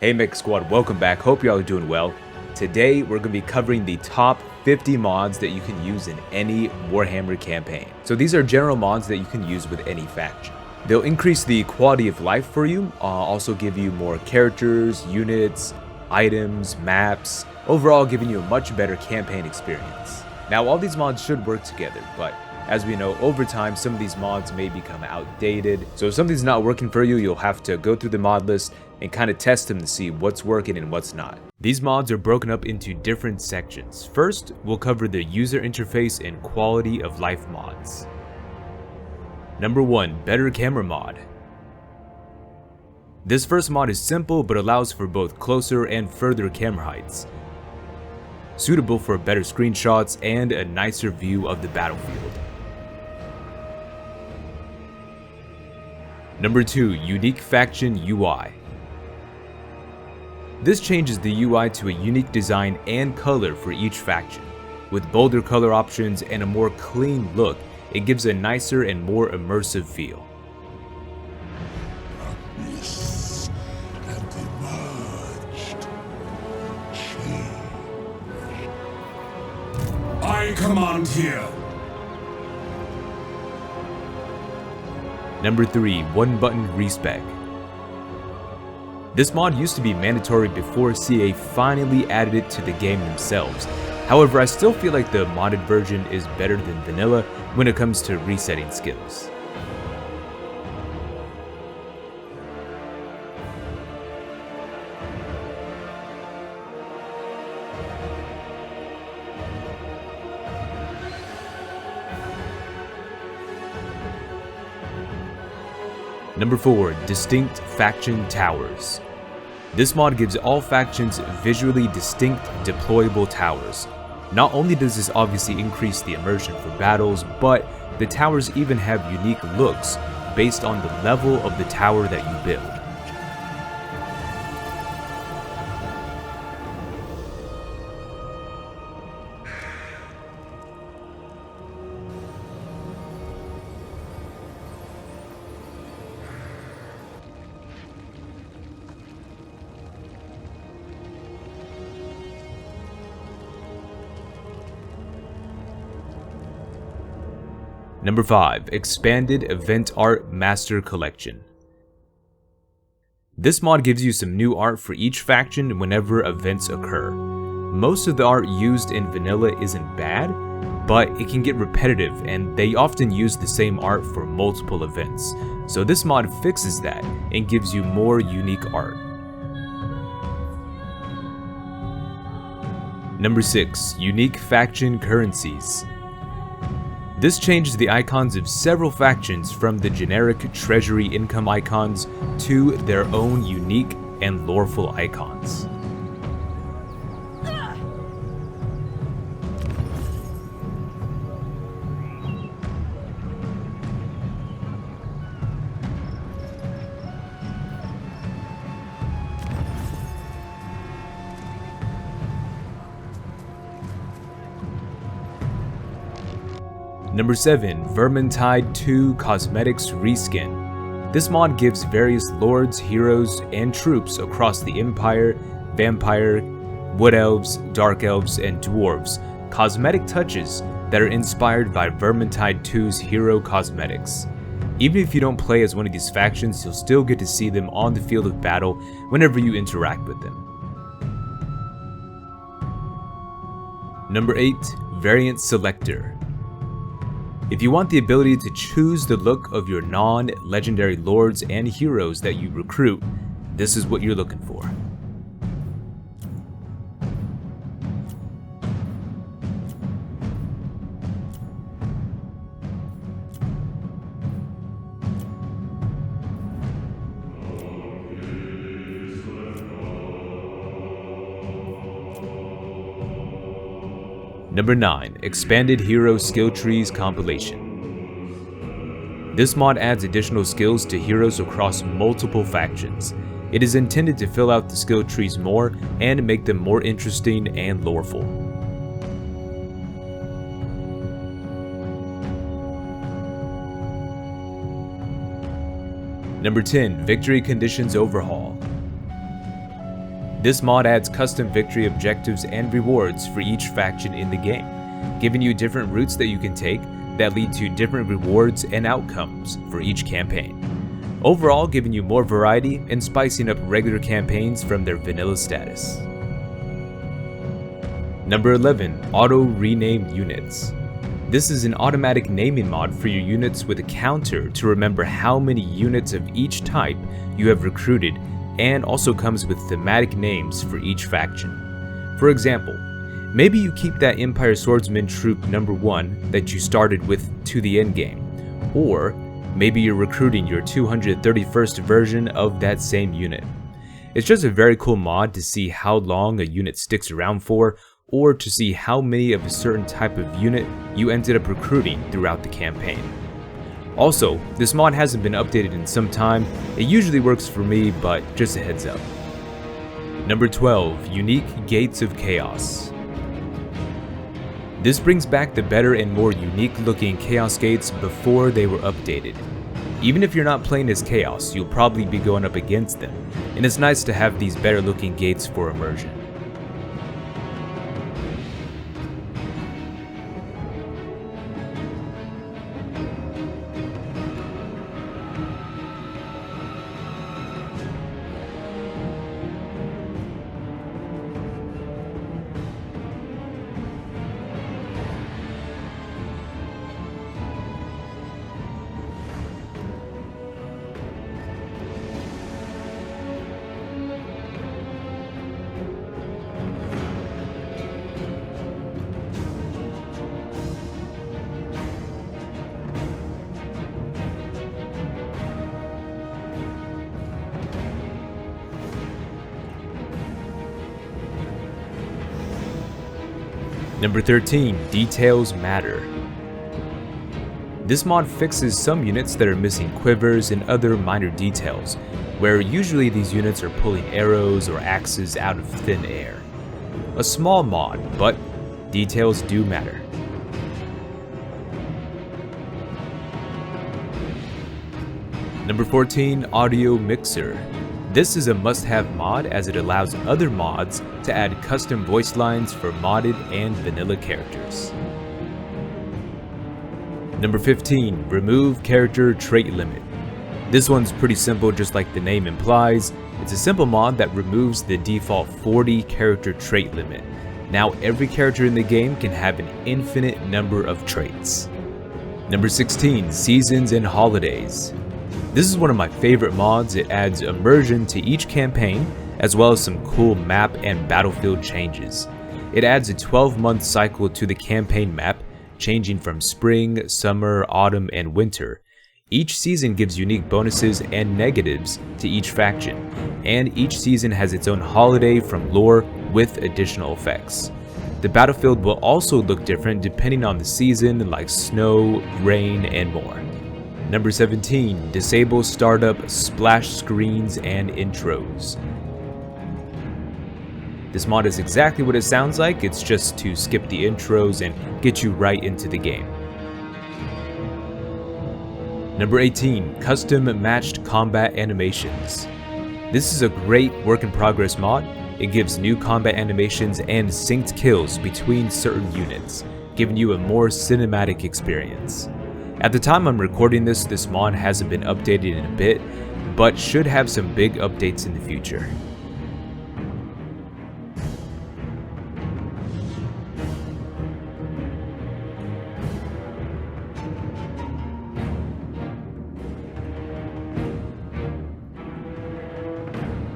Hey Mech Squad, welcome back. Hope y'all are doing well. Today we're going to be covering the top 50 mods that you can use in any Warhammer campaign. So these are general mods that you can use with any faction. They'll increase the quality of life for you, also give you more characters, units, items, maps, overall giving you a much better campaign experience. Now all these mods should work together, but as we know, over time, some of these mods may become outdated. So if something's not working for you, you'll have to go through the mod list and kind of test them to see what's working and what's not. These mods are broken up into different sections. First, we'll cover the user interface and quality of life mods. Number 1, Better Camera Mod. This first mod is simple but allows for both closer and further camera heights, suitable for better screenshots and a nicer view of the battlefield. Number 2, Unique Faction UI. This changes the UI to a unique design and color for each faction. With bolder color options and a more clean look, it gives a nicer and more immersive feel. I command here. Number 3, One Button Respec. This mod used to be mandatory before CA finally added it to the game themselves. However, I still feel like the modded version is better than vanilla when it comes to resetting skills. Number 4, Distinct Faction Towers. This mod gives all factions visually distinct deployable towers. Not only does this obviously increase the immersion for battles, but the towers even have unique looks based on the level of the tower that you build. Number 5, Expanded Event Art Master Collection. This mod gives you some new art for each faction whenever events occur. Most of the art used in vanilla isn't bad, but it can get repetitive and they often use the same art for multiple events. So this mod fixes that and gives you more unique art. Number 6, Unique Faction Currencies. This changes the icons of several factions from the generic treasury income icons to their own unique and loreful icons. Number 7, Vermintide 2 Cosmetics Reskin. This mod gives various lords, heroes, and troops across the Empire, Vampire, Wood Elves, Dark Elves, and Dwarves cosmetic touches that are inspired by Vermintide 2's hero cosmetics. Even if you don't play as one of these factions, you'll still get to see them on the field of battle whenever you interact with them. Number 8, Variant Selector. If you want the ability to choose the look of your non-legendary lords and heroes that you recruit, this is what you're looking for. Number 9, Expanded Hero Skill Trees Compilation. This mod adds additional skills to heroes across multiple factions. It is intended to fill out the skill trees more and make them more interesting and loreful. Number 10, Victory Conditions Overhaul. This mod adds custom victory objectives and rewards for each faction in the game, giving you different routes that you can take that lead to different rewards and outcomes for each campaign. Overall, giving you more variety and spicing up regular campaigns from their vanilla status. Number 11, Auto Rename Units. This is an automatic naming mod for your units with a counter to remember how many units of each type you have recruited, and also comes with thematic names for each faction. For example, maybe you keep that Empire Swordsman Troop number 1 that you started with to the endgame, or maybe you're recruiting your 231st version of that same unit. It's just a very cool mod to see how long a unit sticks around for, or to see how many of a certain type of unit you ended up recruiting throughout the campaign. Also, this mod hasn't been updated in some time. It usually works for me, but just a heads up. Number 12, Unique Gates of Chaos. This brings back the better and more unique looking Chaos Gates before they were updated. Even if you're not playing as Chaos, you'll probably be going up against them, and it's nice to have these better looking gates for immersion. Number 13, Details Matter. This mod fixes some units that are missing quivers and other minor details, where usually these units are pulling arrows or axes out of thin air. A small mod, but details do matter. Number 14, Audio Mixer. This is a must-have mod as it allows other mods to add custom voice lines for modded and vanilla characters. Number 15, Remove Character Trait Limit. This one's pretty simple, just like the name implies. It's a simple mod that removes the default 40 character trait limit. Now every character in the game can have an infinite number of traits. Number 16, Seasons and Holidays. This is one of my favorite mods. It adds immersion to each campaign, as well as some cool map and battlefield changes. It adds a 12-month cycle to the campaign map, changing from spring, summer, autumn, and winter. Each season gives unique bonuses and negatives to each faction, and each season has its own holiday from lore with additional effects. The battlefield will also look different depending on the season, like snow, rain, and more. Number 17, Disable Startup Splash Screens and Intros. This mod is exactly what it sounds like. It's just to skip the intros and get you right into the game. Number 18, Custom Matched Combat Animations. This is a great work in progress mod. It gives new combat animations and synced kills between certain units, giving you a more cinematic experience. At the time I'm recording this, this mod hasn't been updated in a bit, but should have some big updates in the future.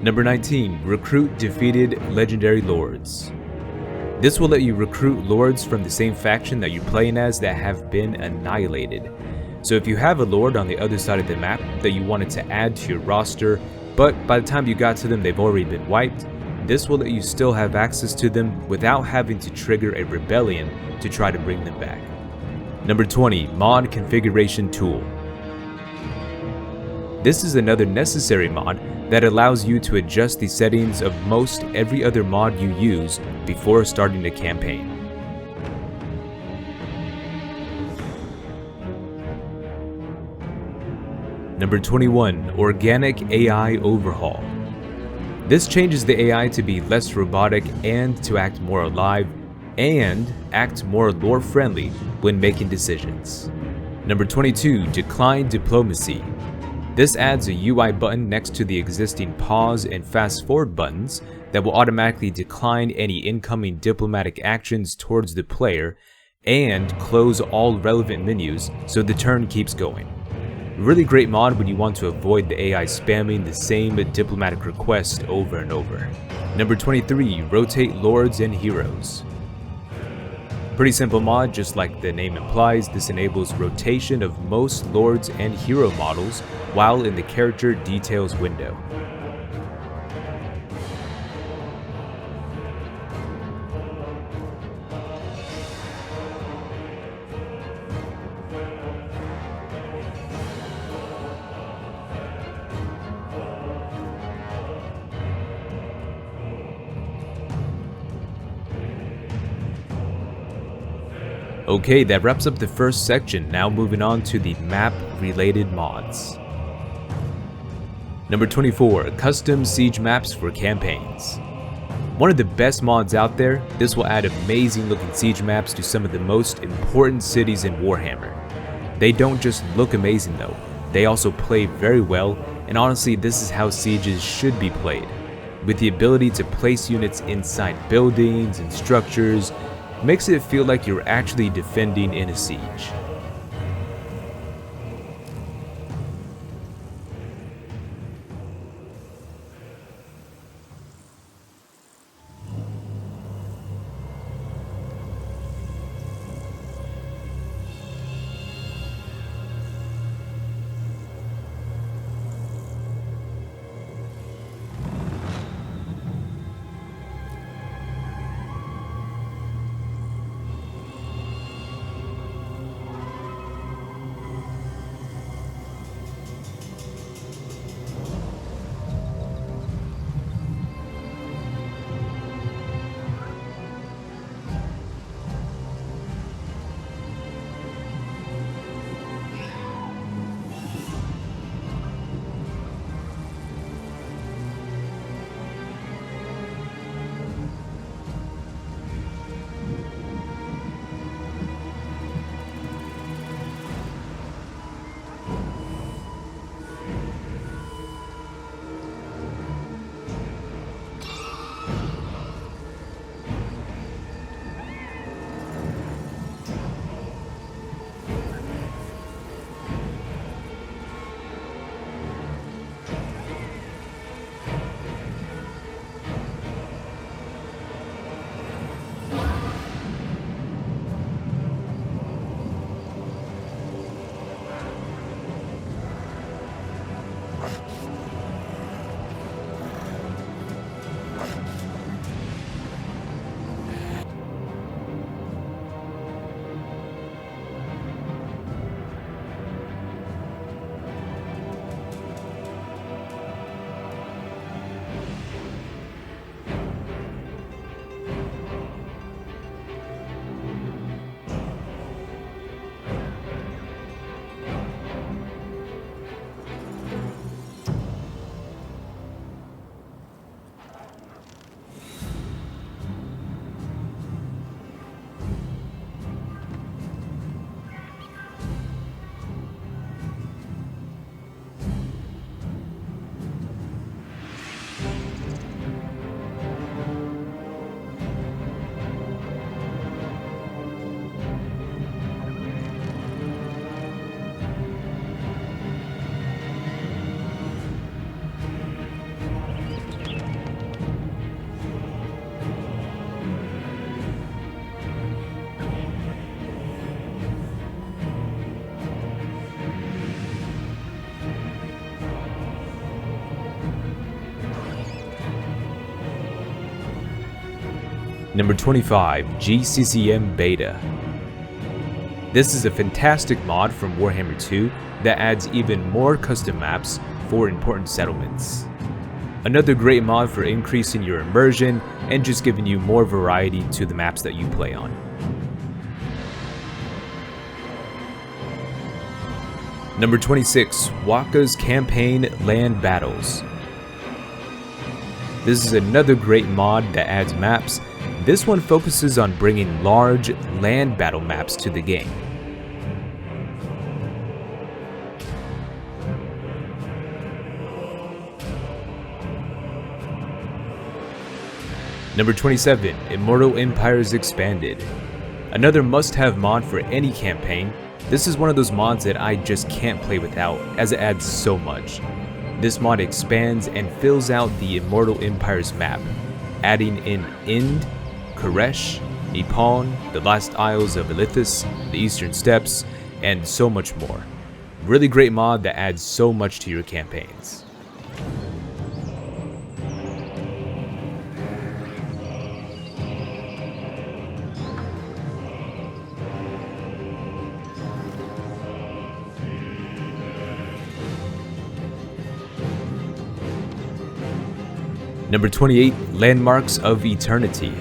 Number 19, Recruit Defeated Legendary Lords. This will let you recruit lords from the same faction that you're playing as that have been annihilated. So if you have a lord on the other side of the map that you wanted to add to your roster, but by the time you got to them they've already been wiped, this will let you still have access to them without having to trigger a rebellion to try to bring them back. Number 20, Mod Configuration Tool. This is another necessary mod that allows you to adjust the settings of most every other mod you use before starting the campaign. Number 21, Organic AI Overhaul. This changes the AI to be less robotic and to act more alive and act more lore-friendly when making decisions. Number 22, Decline Diplomacy. This adds a UI button next to the existing pause and fast forward buttons that will automatically decline any incoming diplomatic actions towards the player and close all relevant menus so the turn keeps going. Really great mod when you want to avoid the AI spamming the same diplomatic request over and over. Number 23, Rotate Lords and Heroes. Pretty simple mod, just like the name implies. This enables rotation of most lords and hero models while in the character details window. Okay, that wraps up the first section. Now moving on to the map-related mods. Number 24, Custom Siege Maps for Campaigns. One of the best mods out there, this will add amazing looking siege maps to some of the most important cities in Warhammer. They don't just look amazing though, they also play very well, and honestly this is how sieges should be played. With the ability to place units inside buildings and structures, makes it feel like you're actually defending in a siege. Number 25, GCCM Beta. This is a fantastic mod from Warhammer 2 that adds even more custom maps for important settlements. Another great mod for increasing your immersion and just giving you more variety to the maps that you play on. Number 26, Waka's Campaign Land Battles. This is another great mod that adds maps. This one focuses on bringing large land battle maps to the game. Number 27, Immortal Empires Expanded. Another must-have mod for any campaign. This is one of those mods that I just can't play without, as it adds so much. This mod expands and fills out the Immortal Empires map, adding in Ind, Koresh, Nippon, the Last Isles of Elithis, the Eastern Steppes, and so much more. Really great mod that adds so much to your campaigns. Number 28, Landmarks of Eternity.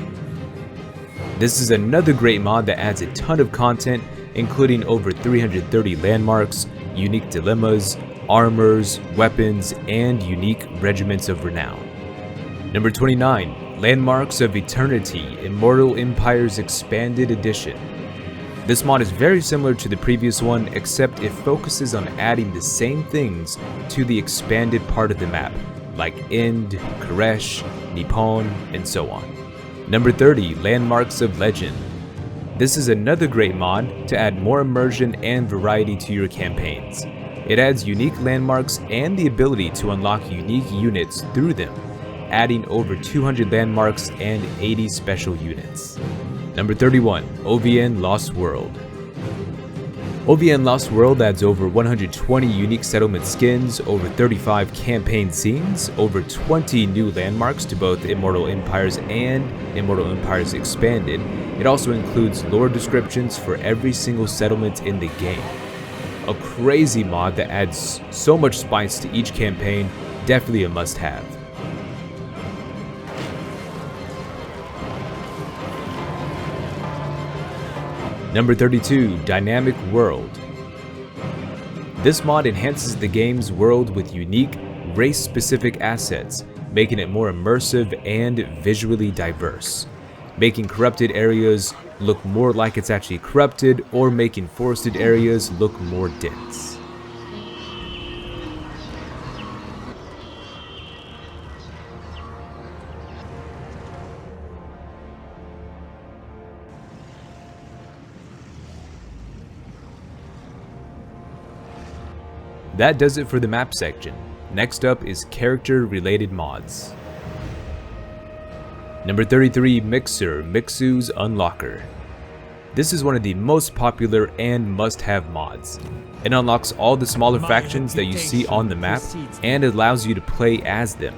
This is another great mod that adds a ton of content, including over 330 landmarks, unique dilemmas, armors, weapons, and unique regiments of renown. Number 29, Landmarks of Eternity, Immortal Empires Expanded Edition. This mod is very similar to the previous one, except it focuses on adding the same things to the expanded part of the map, like Ind, Koresh, Nippon, and so on. Number 30, Landmarks of Legend. This is another great mod to add more immersion and variety to your campaigns. It adds unique landmarks and the ability to unlock unique units through them, adding over 200 landmarks and 80 special units. Number 31, OVN Lost World. OVN Lost World adds over 120 unique settlement skins, over 35 campaign scenes, over 20 new landmarks to both Immortal Empires and Immortal Empires Expanded. It also includes lore descriptions for every single settlement in the game. A crazy mod that adds so much spice to each campaign, definitely a must-have. Number 32, Dynamic World. This mod enhances the game's world with unique, race-specific assets, making it more immersive and visually diverse, making corrupted areas look more like it's actually corrupted, or making forested areas look more dense. That does it for the map section. Next up is character-related mods. Number 33, Mixer, Mixu's Unlocker. This is one of the most popular and must-have mods. It unlocks all the smaller factions that you see on the map and allows you to play as them.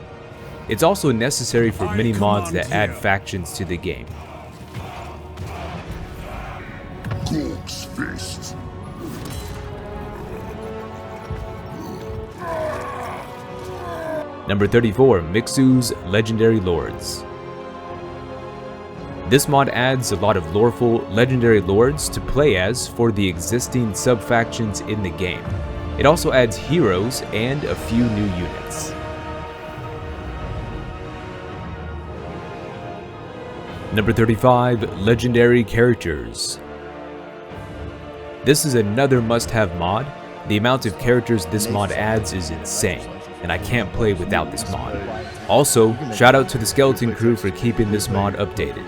It's also necessary for many mods that add factions to the game. Gorg's Fist. Number 34, Mixu's Legendary Lords. This mod adds a lot of loreful legendary lords to play as for the existing sub-factions in the game. It also adds heroes and a few new units. Number 35, Legendary Characters. This is another must-have mod. The amount of characters this mod adds is insane, and I can't play without this mod. Also, shout out to the Skeleton Crew for keeping this mod updated.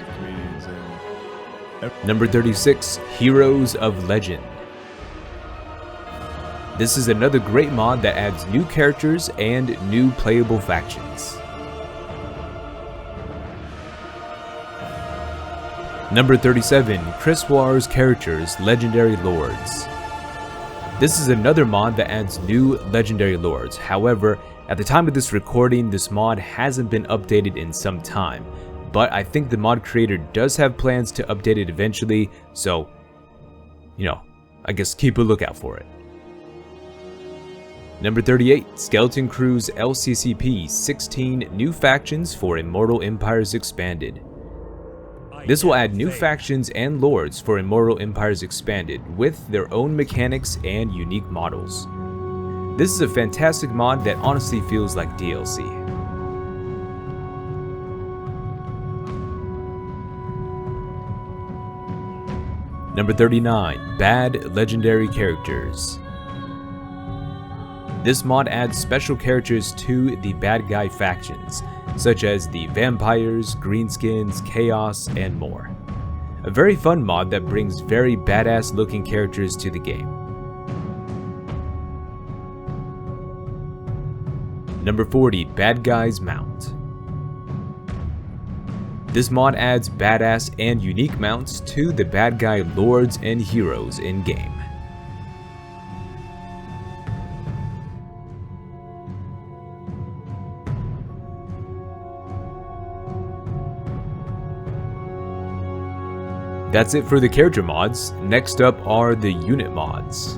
Number 36, Heroes of Legend. This is another great mod that adds new characters and new playable factions. Number 37, Criswar's Characters, Legendary Lords. This is another mod that adds new legendary lords. However, at the time of this recording, this mod hasn't been updated in some time, but I think the mod creator does have plans to update it eventually, so, I guess keep a lookout for it. Number 38, Skeleton Crew's LCCP 16 new factions for Immortal Empires Expanded. This will add new factions and lords for Immortal Empires Expanded with their own mechanics and unique models. This is a fantastic mod that honestly feels like DLC. Number 39, Bad Legendary Characters. This mod adds special characters to the bad guy factions, such as the Vampires, Greenskins, Chaos, and more. A very fun mod that brings very badass looking characters to the game. Number 40, Bad Guys Mount. This mod adds badass and unique mounts to the bad guy lords and heroes in-game. That's it for the character mods. Next up are the unit mods.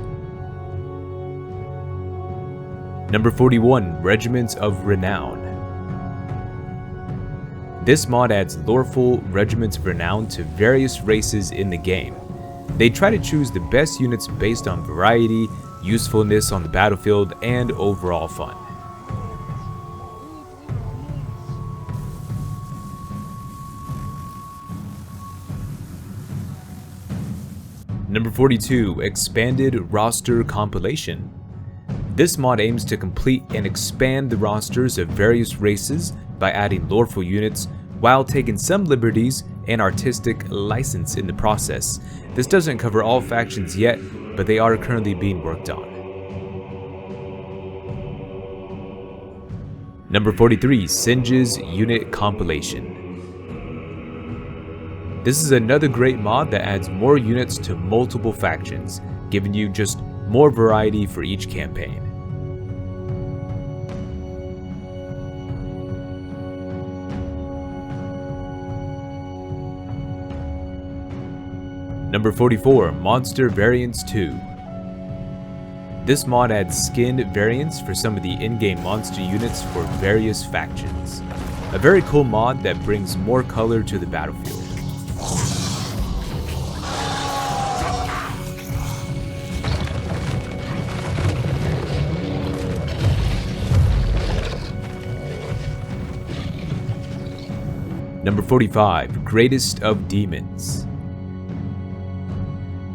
Number 41, Regiments of Renown. This mod adds loreful Regiments of Renown to various races in the game. They try to choose the best units based on variety, usefulness on the battlefield, and overall fun. Number 42, Expanded Roster Compilation. This mod aims to complete and expand the rosters of various races by adding loreful units while taking some liberties and artistic license in the process. This doesn't cover all factions yet, but they are currently being worked on. Number 43, Singe's Unit Compilation. This is another great mod that adds more units to multiple factions, giving you just more variety for each campaign. Number 44, Monster Variants 2. This mod adds skin variants for some of the in-game monster units for various factions. A very cool mod that brings more color to the battlefield. Number 45, Greatest of Demons.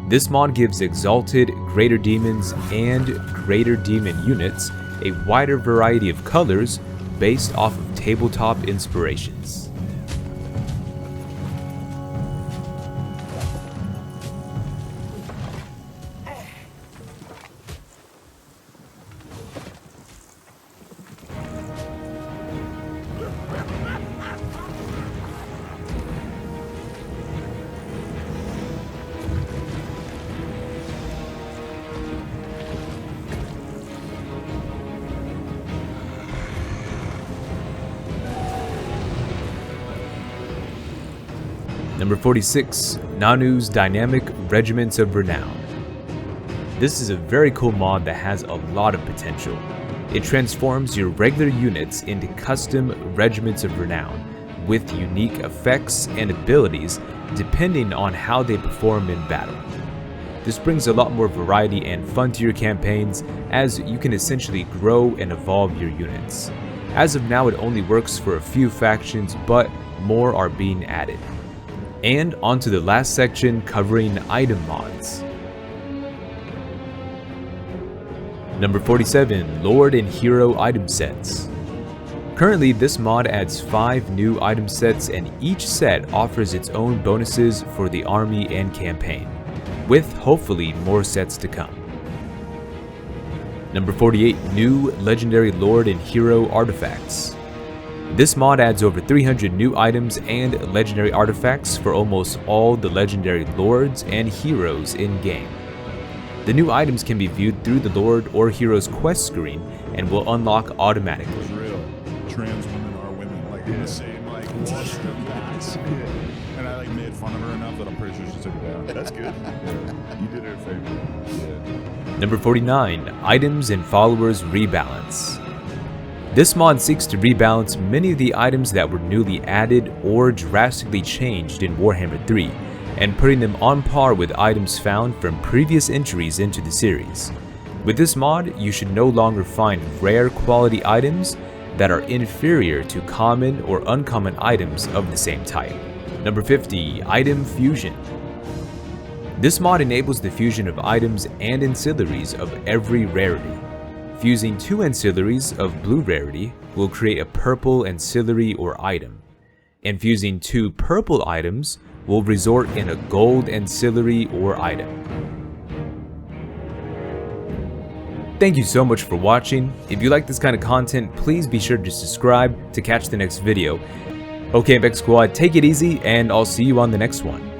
This mod gives Exalted, Greater Demons, and Greater Demon units a wider variety of colors based off of tabletop inspirations. Number 46, Nanu's Dynamic Regiments of Renown. This is a very cool mod that has a lot of potential. It transforms your regular units into custom Regiments of Renown with unique effects and abilities depending on how they perform in battle. This brings a lot more variety and fun to your campaigns, as you can essentially grow and evolve your units. As of now, it only works for a few factions, but more are being added. And on to the last section, covering item mods. Number 47, Lord and Hero Item Sets. Currently, this mod adds 5 new item sets, and each set offers its own bonuses for the army and campaign, with hopefully more sets to come. Number 48, New Legendary Lord and Hero Artifacts. This mod adds over 300 new items and legendary artifacts for almost all the legendary lords and heroes in-game. The new items can be viewed through the Lord or Hero's quest screen and will unlock automatically. It's real. Trans women are women, like in the same like guys. And I like made fun of her enough that I'm pretty sure she took it down. That's good. Yeah. You did her a favor. Yeah. Number 49, Items and Followers Rebalance. This mod seeks to rebalance many of the items that were newly added or drastically changed in Warhammer 3, and putting them on par with items found from previous entries into the series. With this mod, you should no longer find rare quality items that are inferior to common or uncommon items of the same type. Number 50, Item Fusion. This mod enables the fusion of items and ancillaries of every rarity. Fusing 2 ancillaries of blue rarity will create a purple ancillary or item, and fusing 2 purple items will result in a gold ancillary or item. Thank you so much for watching. If you like this kind of content, please be sure to subscribe to catch the next video. Okay, Mech Squad, take it easy, and I'll see you on the next one.